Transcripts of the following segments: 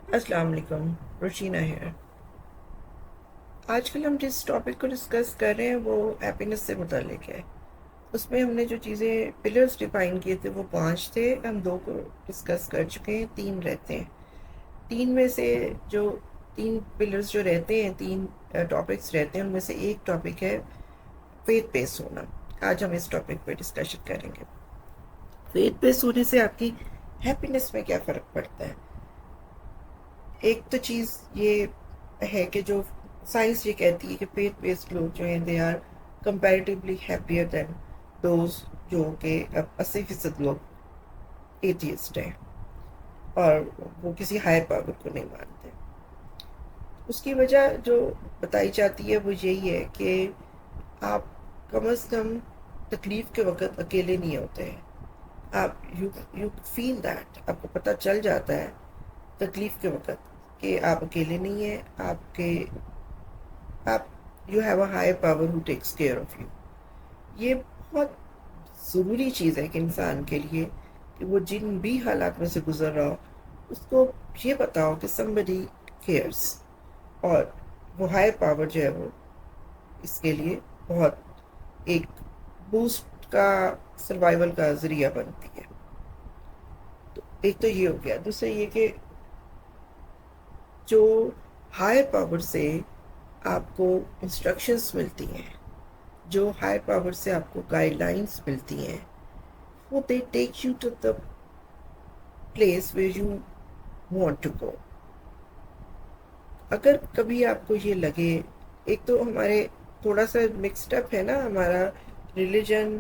السلام علیکم، روشینہ ہے۔ آج کل ہم جس ٹاپک کو ڈسکس کر رہے ہیں وہ ہیپینس سے متعلق ہے۔ اس میں ہم نے جو چیزیں پلرز ڈیفائن کیے تھے وہ 5 تھے، ہم 2 کو ڈسکس کر چکے ہیں، 3 رہتے ہیں۔ 3 میں سے جو 3 پلرز جو رہتے ہیں، 3 ٹاپکس رہتے ہیں، ان میں سے ایک ٹاپک ہے فیتھ بیس ہونا۔ آج ہم اس ٹاپک پہ ڈسکشن کریں گے۔ فیتھ بیس ہونے سے آپ کی ہیپینس میں کیا فرق پڑتا ہے؟ ایک تو چیز یہ ہے کہ جو سائنس یہ کہتی ہے کہ فیتھ بیسڈ لوگ جو ہیں they are comparatively happier than those جو کہ 80% لوگ ایتھیسٹ ہیں اور وہ کسی ہائر پاور کو نہیں مانتے۔ اس کی وجہ جو بتائی جاتی ہے وہ یہی ہے کہ آپ کم از کم تکلیف کے وقت اکیلے نہیں ہوتے ہیں۔ آپ یو فیل دیٹ، آپ کو پتہ چل جاتا ہے تکلیف کے وقت کہ آپ اکیلے نہیں ہیں، آپ you have a high power who takes care of you. یہ بہت ضروری چیز ہے کہ انسان کے لیے کہ وہ جن بھی حالات میں سے گزر رہا ہو اس کو یہ بتاؤ کہ somebody cares، اور وہ ہائی پاور جو ہے وہ اس کے لیے بہت ایک بوسٹ کا سروائیول کا ذریعہ بنتی ہے۔ تو ایک تو یہ ہو گیا، دوسرا یہ کہ جو ہائر پاور سے آپ کو انسٹرکشنز ملتی ہیں، جو ہائر پاور سے آپ کو گائیڈ لائنس ملتی ہیں، وہ they take you to the place where you want to go. اگر کبھی آپ کو یہ لگے، ایک تو ہمارے تھوڑا سا مکسڈ اپ ہے نا ہمارا ریلیجن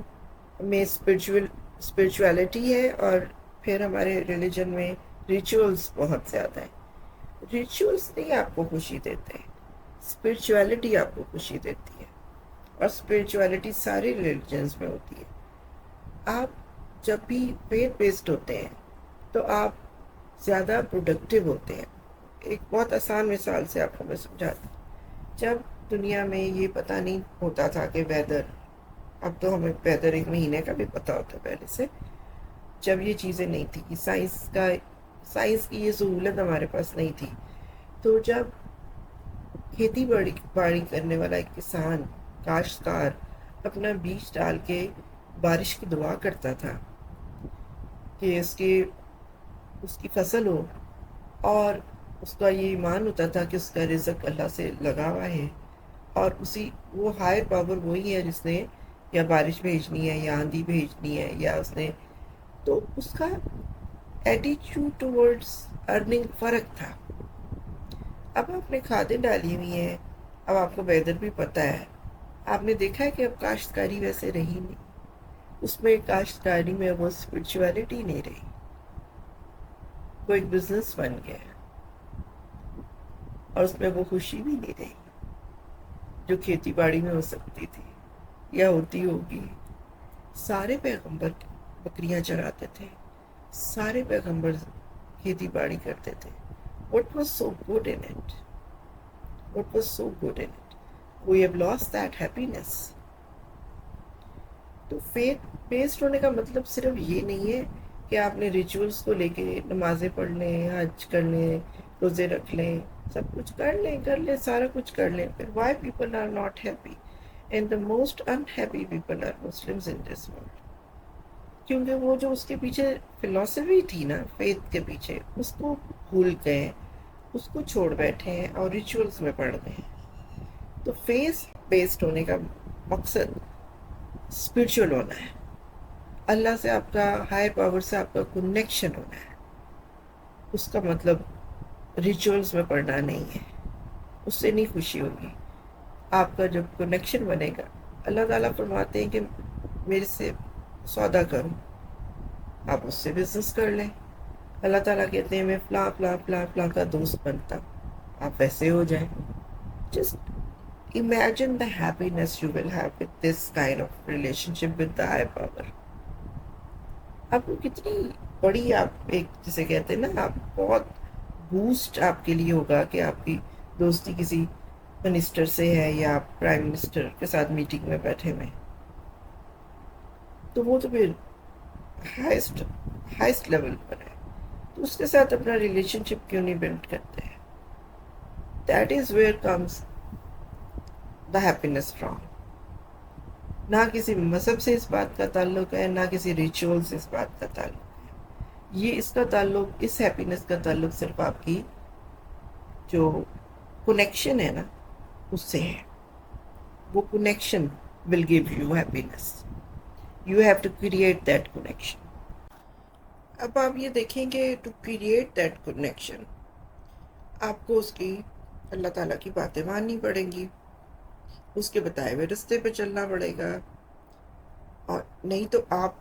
میں، اسپرچویلٹی ہے، اور پھر ہمارے ریلیجن میں ریچولس بہت زیادہ ہیں۔ ریچولس نہیں آپ کو خوشی دیتے، اسپرچویلٹی آپ کو خوشی دیتی ہے، اور اسپرچویلٹی سارے ریلیجنس میں ہوتی ہے۔ آپ جب بھی فیتھ بیسڈ ہوتے ہیں تو آپ زیادہ پروڈکٹیو ہوتے ہیں۔ ایک بہت آسان مثال سے آپ کو میں سمجھاتی ہوں۔ جب دنیا میں یہ پتہ نہیں ہوتا تھا کہ ویدر، اب تو ہمیں ویدر 1 مہینے کا بھی پتہ ہوتا ہے پہلے سے، جب یہ چیزیں نہیں تھی، سائنس کی یہ سہولت ہمارے پاس نہیں تھی، تو جب کھیتی باڑی کرنے والا ایک کسان، کاشتکار اپنا بیج ڈال کے بارش کی دعا کرتا تھا کہ اس کی فصل ہو، اور اس کا یہ ایمان ہوتا تھا کہ اس کا رزق اللہ سے لگا ہوا ہے، اور وہ ہائر پاور وہی ہے جس نے یا بارش بھیجنی ہے یا آندھی بھیجنی ہے، یا اس نے، تو اس کا ایٹیچیوڈ ٹورڈز ارننگ فرق تھا۔ اب آپ نے کھادیں ڈالی ہوئی ہیں، اب آپ کو ویدر بھی پتہ ہے، آپ نے دیکھا ہے کہ اب کاشتکاری ویسے رہی نہیں، اس میں کاشتکاری میں وہ اسپرچویلٹی نہیں رہی، وہ ایک بزنس بن گیا، اور اس میں وہ خوشی بھی نہیں رہی جو کھیتی باڑی میں ہو سکتی تھی یا ہوتی ہوگی۔ سارے پیغمبر بکریاں چراتے تھے، سارے پیغمبر کھیتی باڑی کرتے تھے۔ What was so good in it? What was so good in it? We have lost that happiness. تو فیتھ بیسڈ ہونے کا مطلب صرف یہ نہیں ہے کہ آپ نے ریچولس کو لے کے نمازیں پڑھ لیں، حج کر لیں، روزے رکھ لیں، سب کچھ کر لیں، سارا کچھ کر لیں، پھر why people are not happy? And the most unhappy people are Muslims in this world, کیونکہ وہ جو اس کے پیچھے فلاسفی تھی نا، فیتھ کے پیچھے، اس کو بھول گئے، اس کو چھوڑ بیٹھے ہیں اور ریچولس میں پڑ گئے ہیں۔ تو فیتھ بیسڈ ہونے کا مقصد اسپرچل ہونا ہے، اللہ سے آپ کا، ہائی پاور سے آپ کا کنیکشن ہونا ہے۔ اس کا مطلب ریچولز میں پڑنا نہیں ہے، اس سے نہیں خوشی ہوگی۔ آپ کا جب کنیکشن بنے گا، اللہ تعالیٰ فرماتے ہیں کہ میرے سے سودا کرو، آپ اس سے بزنس کر لیں۔ اللہ تعالیٰ کہتے ہیں میں فلاں فلاں فلاں فلاں کا دوست بنتا ہوں، آپ ویسے ہو جائیں۔ Just imagine the happiness you will have with this kind of relationship with the higher power۔ آپ کو کتنی بڑی، آپ ایک جسے کہتے ہیں نا، آپ بہت بوسٹ آپ کے لیے ہوگا کہ آپ کی دوستی کسی منسٹر سے ہے یا آپ پرائم منسٹر کے ساتھ میٹنگ میں بیٹھے ہوئے، تو وہ تو پھر ہائیسٹ لیول پر ہے۔ تو اس کے ساتھ اپنا ریلیشن شپ کیوں نہیں بلڈ کرتے ہیں؟ That is where comes the happiness from. نہ کسی مذہب سے اس بات کا تعلق ہے، نہ کسی ریچول سے اس بات کا تعلق ہے. یہ اس کا تعلق، اس ہیپینس کا تعلق صرف آپ کی جو کنیکشن ہے نا اس سے ہے. وہ connection will give you happiness. You have to create that connection. اب آپ یہ دیکھیں کہ ٹو کریٹ دیٹ کنیکشن آپ کو اس کی اللہ تعالیٰ کی باتیں ماننی پڑیں گی، اس کے بتائے ہوئے رستے پہ چلنا پڑے گا. اور نہیں تو آپ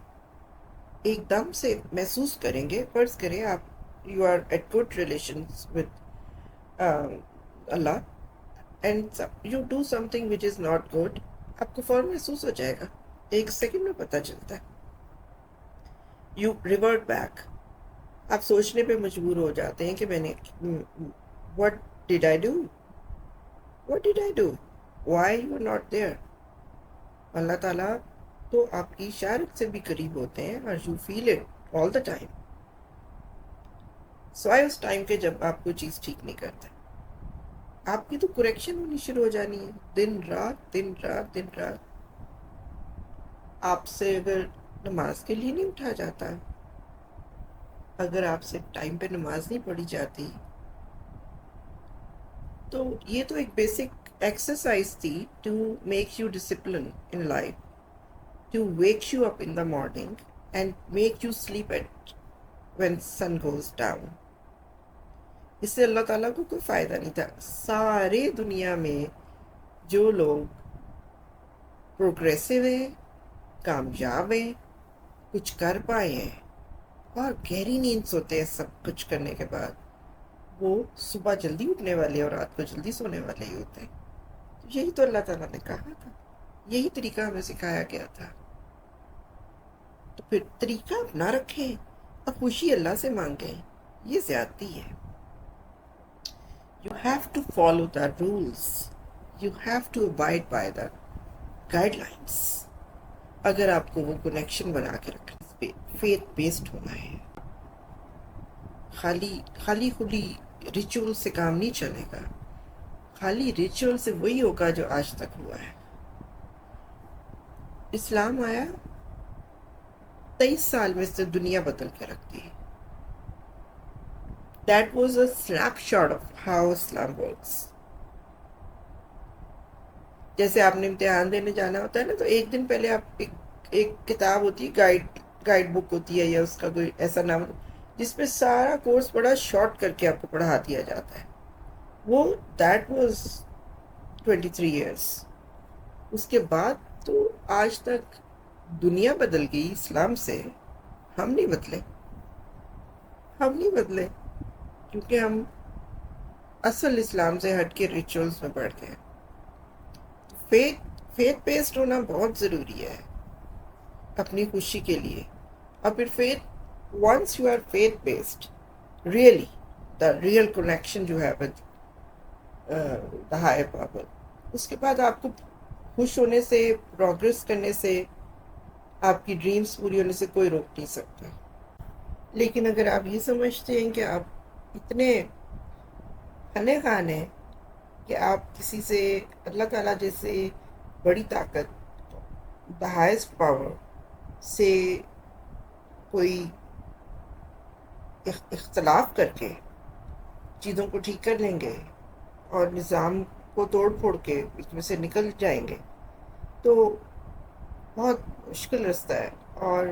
ایک دم سے محسوس کریں گے، فرض کریں آپ you are at good relations with اللہ and you do something which is not good, آپ کو فوراً محسوس ہو جائے گا، ایک سیکنڈ میں پتہ چلتا ہے. You revert back. آپ سوچنے پہ مجبور ہو جاتے ہیں کہ میں نے what did I do? What did I do? Why you are not there? اللہ تعالیٰ تو آپ کی شارک سے بھی قریب ہوتے ہیں اور you feel it all the time. سوائے اس ٹائم کے جب آپ کوئی چیز ٹھیک نہیں کرتے. آپ کی تو کریکشن ہونی شروع ہو جانی ہے، دن رات دن رات دن رات. آپ سے اگر نماز کے لیے نہیں اٹھا جاتا، اگر آپ سے ٹائم پہ نماز نہیں پڑھی جاتی، تو یہ تو ایک بیسک ایکسرسائز تھی to make you discipline in life, to wake you up in the morning and make you sleep at when sun goes down. اس سے اللہ تعالیٰ کو کوئی فائدہ نہیں تھا. سارے دنیا میں جو لوگ پروگریسو ہیں، کامیاب ہیں، کچھ کر پائے ہیں اور گہری نیند سوتے ہیں سب کچھ کرنے کے بعد، وہ صبح جلدی اٹھنے والے اور رات کو جلدی سونے والے ہی ہوتے ہیں. یہی تو اللہ تعالیٰ نے کہا تھا، یہی طریقہ ہمیں سکھایا گیا تھا. تو پھر طریقہ اپنا رکھیں اور خوشی اللہ سے مانگیں. یہ زیادتی ہے. You have to follow the rules, you have to abide by the guidelines. اگر آپ کو وہ کنیکشن بنا کے رکھنا، فیتھ بیسڈ ہونا ہے. خالی خلی ریچول سے کام نہیں چلے گا. خالی ریچول سے وہی ہوگا جو آج تک ہوا ہے. اسلام آیا 23 سال میں سے دنیا بدل کے رکھ دی. That was a snapshot of how Islam works. جیسے آپ نے امتحان دینے جانا ہوتا ہے نا، تو ایک دن پہلے آپ ایک کتاب ہوتی ہے، گائیڈ بک ہوتی ہے یا اس کا کوئی ایسا نام، جس میں سارا کورس بڑا شارٹ کر کے آپ کو پڑھا دیا جاتا ہے. وہ دیٹ واز 23 ایئرس. اس کے بعد تو آج تک دنیا بدل گئی اسلام سے، ہم نہیں بدلے کیونکہ ہم اصل اسلام سے ہٹ کے ریچولز میں بڑھ گئے. فیتھ بیسڈ ہونا بہت ضروری ہے اپنی خوشی کے لیے. اور پھر once you are faith based, really the real connection you have with the higher power، اس کے بعد آپ کو خوش ہونے سے، پروگرس کرنے سے، آپ کی ڈریمز پوری ہونے سے کوئی روک نہیں سکتا. لیکن اگر آپ یہ سمجھتے ہیں کہ آپ اتنے فنے خان ہیں کہ آپ کسی سے، اللہ تعالیٰ جیسے بڑی طاقت، دا ہائیسٹ پاور سے کوئی اختلاف کر کے چیزوں کو ٹھیک کر لیں گے اور نظام کو توڑ پھوڑ کے اس میں سے نکل جائیں گے، تو بہت مشکل رستہ ہے. اور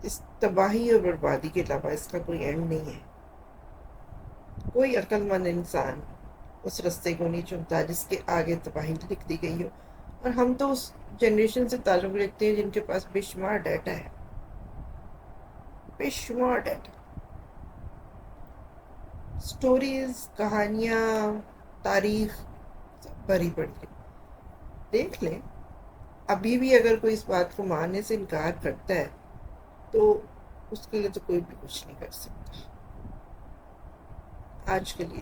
اس تباہی اور بربادی کے علاوہ اس کا کوئی اینڈ نہیں ہے. کوئی عقل مند انسان اس رستے کو نہیں چنتا جس کے آگے تباہی لکھ دی گئی ہو. اور ہم تو اس جنریشن سے تعلق رکھتے ہیں جن کے پاس بے شمار ڈیٹا ہے، بے شمار ڈیٹا، سٹوریز، کہانیاں، تاریخ سب بھری پڑی ہے. دیکھ لیں. ابھی بھی اگر کوئی اس بات کو ماننے سے انکار کرتا ہے تو اس کے لیے تو کوئی بھی کچھ نہیں کر سکتا. آج کے لیے